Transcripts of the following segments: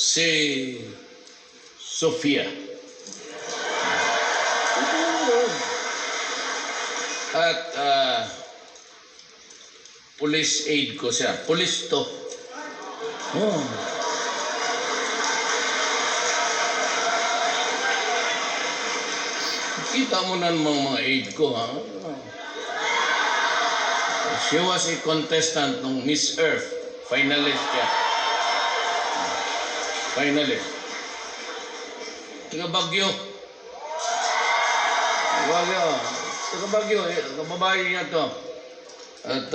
si Sofia. At police aide ko siya. Police to. Oh. Kita mo na mga aide ko, ha? She was a contestant ng Miss Earth. Finalist siya. Finalist. Taga Bagyo. Bagyo. Taga Bagyo. Kababae niya to. At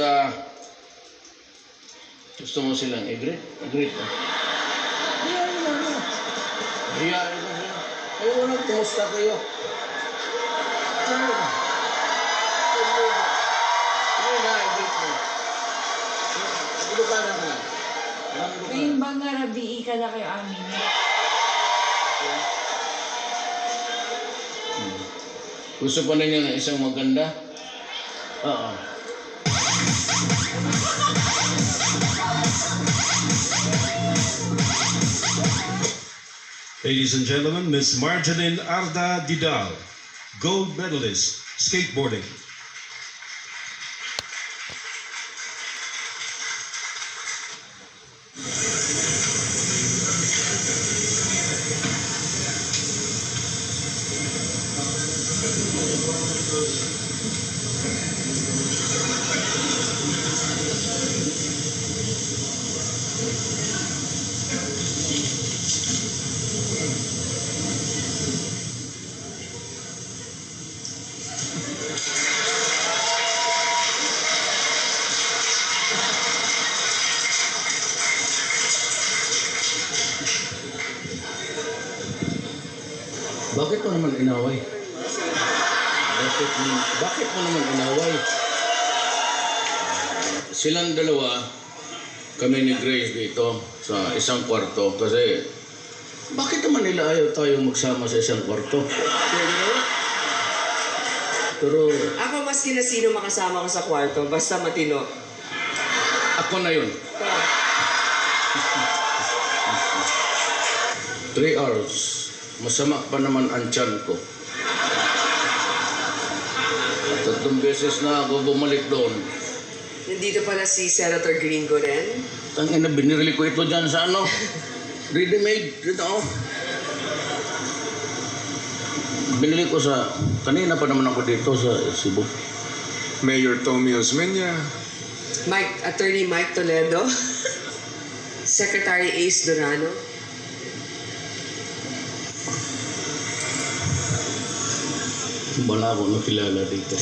gusto mo silang i-greet? I-greet mo. Hiyain mo na. Hiyain mo sila. Ayaw mo lang, kumusta kayo? Ngayon ba nga rabii ka na kayo amin? Gusto pa ninyo ng isang maganda? Oo. Ladies and gentlemen, Miss Marjeline Arda Didal, gold medalist, skateboarding. Bakit mo naman inaway? Bakit mo naman inaway? Silang dalawa, kami ni Grace dito sa isang kwarto kasi bakit naman nila ayaw tayong magsama sa isang kwarto? Pero Ako maski na sino makasama ko sa kwarto, basta matino. ako na yun. 3 hours. Masama pa naman ang tiyan ko. At 3 beses na ako bumalik doon. Nandito pala si Senator Gringo rin. Tangina, binirili ko ito dyan sa ano? Ready-made. Dito. Binili ko sa... Kanina pa naman ako dito sa Cebu. Mayor Tommy Osmeña. Attorney Mike Toledo. Secretary Ace Durano. Wala akong nakilala dito.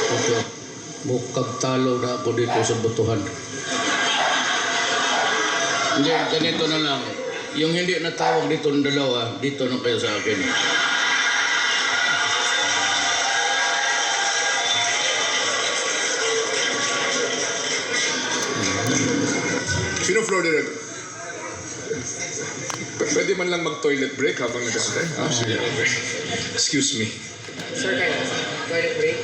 Okay. Bukag talo na ako dito sa butuhan. Hindi, ganito na lang. Yung hindi natawag dito ng dalawa, dito na kayo sa akin. Sino Florida? Pwede man lang mag-toilet break habang nagkasakay? Ah, sige, okay. Excuse me. Sir, kayo. Toilet break.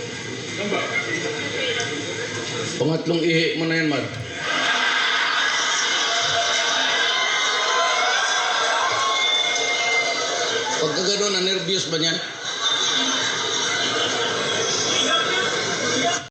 Pangatlong ihi mo na yan, Mar. Pagka gano'n, na-nervyos ba niyan?